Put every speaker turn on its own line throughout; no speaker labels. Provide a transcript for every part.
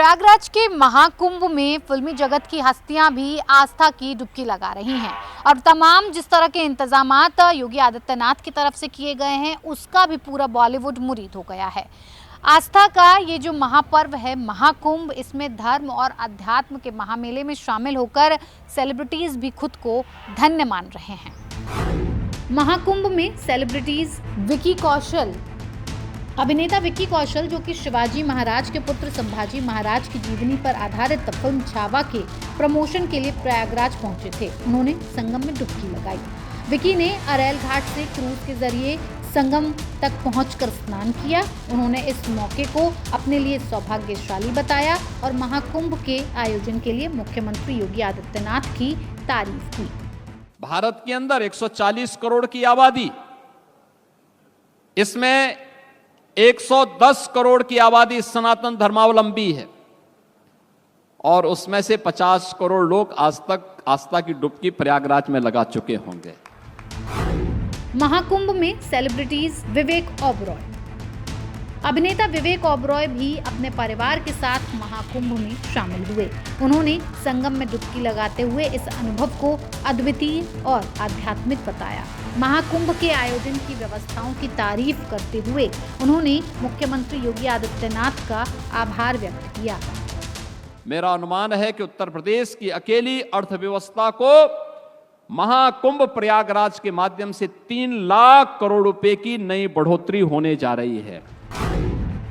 प्रयागराज के महाकुंभ में फिल्मी जगत की हस्तियां भी आस्था की डुबकी लगा रही हैं और तमाम जिस तरह के इंतजामात योगी आदित्यनाथ की तरफ से किए गए हैं उसका भी पूरा बॉलीवुड मुरीद हो गया है। आस्था का ये जो महापर्व है महाकुंभ, इसमें धर्म और अध्यात्म के महामेले में शामिल होकर सेलिब्रिटीज भी खुद को धन्य मान रहे हैं। महाकुंभ में सेलिब्रिटीज अभिनेता विक्की कौशल, जो कि शिवाजी महाराज के पुत्र संभाजी महाराज की जीवनी पर आधारित फिल्म छावा के प्रमोशन के लिए प्रयागराज पहुंचे थे। उन्होंने संगम में डुबकी लगाई। विक्की ने अरेल घाट से क्रूज के जरिए संगम तक पहुंचकर स्नान किया। उन्होंने इस मौके को अपने लिए सौभाग्यशाली बताया और महाकुंभ के आयोजन के लिए मुख्यमंत्री योगी आदित्यनाथ की तारीफ की।
भारत के अंदर 140 करोड़ की आबादी, इसमें 110 करोड़ की आबादी सनातन धर्मावलंबी है और उसमें से 50 करोड़ लोग आज तक आस्था की डुबकी प्रयागराज में लगा चुके होंगे।
महाकुंभ में सेलिब्रिटीज अभिनेता विवेक ओबरॉय भी अपने परिवार के साथ महाकुंभ में शामिल हुए। उन्होंने संगम में डुबकी लगाते हुए इस अनुभव को अद्वितीय और आध्यात्मिक बताया। महाकुंभ के आयोजन की व्यवस्थाओं की तारीफ करते हुए उन्होंने मुख्यमंत्री योगी आदित्यनाथ का आभार व्यक्त किया।
मेरा अनुमान है कि उत्तर प्रदेश की अकेली अर्थव्यवस्था को महाकुंभ प्रयागराज के माध्यम से 3 लाख करोड़ रुपए की नई बढ़ोतरी होने जा रही है।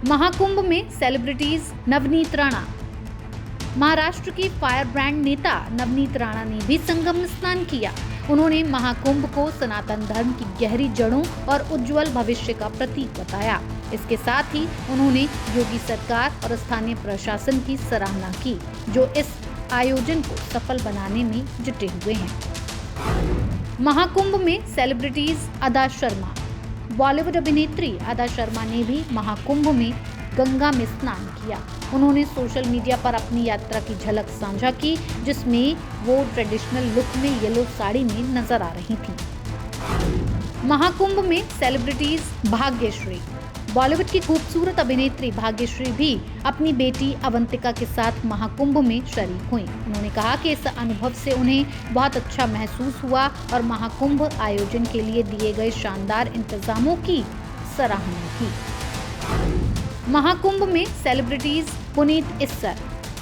महाकुंभ में सेलिब्रिटीज नवनीत राणा। महाराष्ट्र की फायर ब्रांड नेता नवनीत राणा ने भी संगम में स्नान किया। उन्होंने महाकुंभ को सनातन धर्म की गहरी जड़ों और उज्जवल भविष्य का प्रतीक बताया। इसके साथ ही उन्होंने योगी सरकार और स्थानीय प्रशासन की सराहना की, जो इस आयोजन को सफल बनाने में जुटे हुए हैं। महाकुंभ में सेलिब्रिटीज अदा शर्मा। बॉलीवुड अभिनेत्री अदा शर्मा ने भी महाकुंभ में गंगा में स्नान किया। उन्होंने सोशल मीडिया पर अपनी यात्रा की झलक साझा की, जिसमें वो ट्रेडिशनल लुक में येलो साड़ी में नजर आ रही थी। महाकुंभ में सेलिब्रिटीज भाग्यश्री। बॉलीवुड की खूबसूरत अभिनेत्री भाग्यश्री भी अपनी बेटी अवंतिका के साथ महाकुंभ में शरीक हुई। उन्होंने कहा कि इस अनुभव से उन्हें बहुत अच्छा महसूस हुआ और महाकुंभ आयोजन के लिए दिए गए शानदार इंतजामों की सराहना की। महाकुंभ में सेलिब्रिटीज पुनीत इस्सर।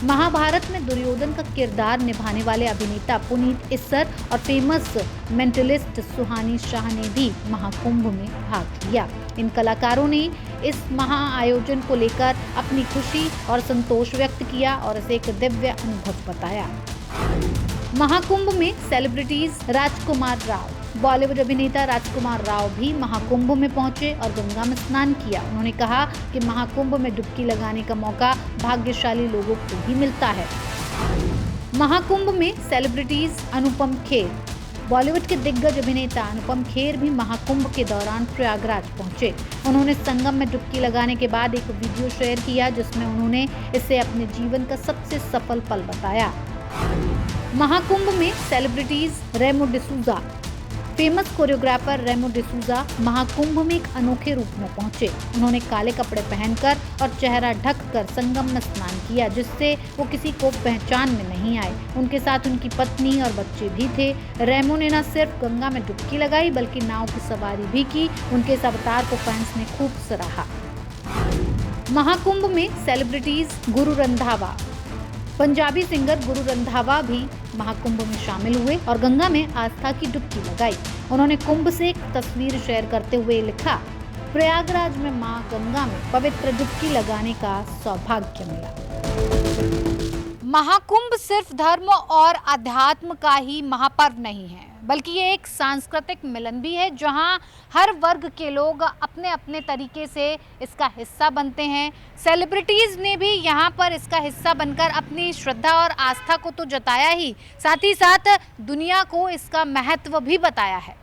महाभारत में दुर्योधन का किरदार निभाने वाले अभिनेता पुनीत इस्सर और फेमस मेंटलिस्ट सुहानी शाह ने भी महाकुंभ में भाग लिया। इन कलाकारों ने इस महा आयोजन को लेकर अपनी खुशी और संतोष व्यक्त किया और इसे एक दिव्य अनुभव बताया। महाकुंभ में सेलिब्रिटीज राजकुमार राव। बॉलीवुड अभिनेता राजकुमार राव भी महाकुंभ में पहुंचे और गंगा में स्नान किया। उन्होंने कहा कि महाकुंभ में डुबकी लगाने का मौका भाग्यशाली लोगों को ही मिलता है। महाकुंभ में सेलिब्रिटीज अनुपम खेर। बॉलीवुड के दिग्गज अभिनेता अनुपम खेर भी महाकुंभ के दौरान प्रयागराज पहुंचे। उन्होंने संगम में डुबकी लगाने के बाद एक वीडियो शेयर किया, जिसमें उन्होंने इसे अपने जीवन का सबसे सफल पल बताया। महाकुंभ में celebrities Remo D'Souza. Famous choreographer Remo D'Souza Mahakumbh में एक अनोखे रूप में पहुंचे। उन्होंने काले कपड़े पहनकर और चेहरा ढककर संगम में स्नान किया, जिससे वो किसी को पहचान में नहीं आए। उनके साथ उनकी पत्नी और बच्चे भी थे। रेमो ने न सिर्फ गंगा में डुबकी लगाई बल्कि नाव की सवारी भी की। उनके इस अवतार को फैंस ने खूब सराहा। महाकुंभ में सेलिब्रिटीज गुरु रंधावा। पंजाबी सिंगर गुरु रंधावा भी महाकुंभ में शामिल हुए और गंगा में आस्था की डुबकी लगाई। उन्होंने कुंभ से एक तस्वीर शेयर करते हुए लिखा, प्रयागराज में मां गंगा में पवित्र डुबकी लगाने का सौभाग्य मिला। महाकुंभ सिर्फ धर्म और अध्यात्म का ही महापर्व नहीं है, बल्कि ये एक सांस्कृतिक मिलन भी है, जहां हर वर्ग के लोग अपने अपने तरीके से इसका हिस्सा बनते हैं। सेलिब्रिटीज ने भी यहां पर इसका हिस्सा बनकर अपनी श्रद्धा और आस्था को तो जताया ही, साथ ही साथ दुनिया को इसका महत्व भी बताया है।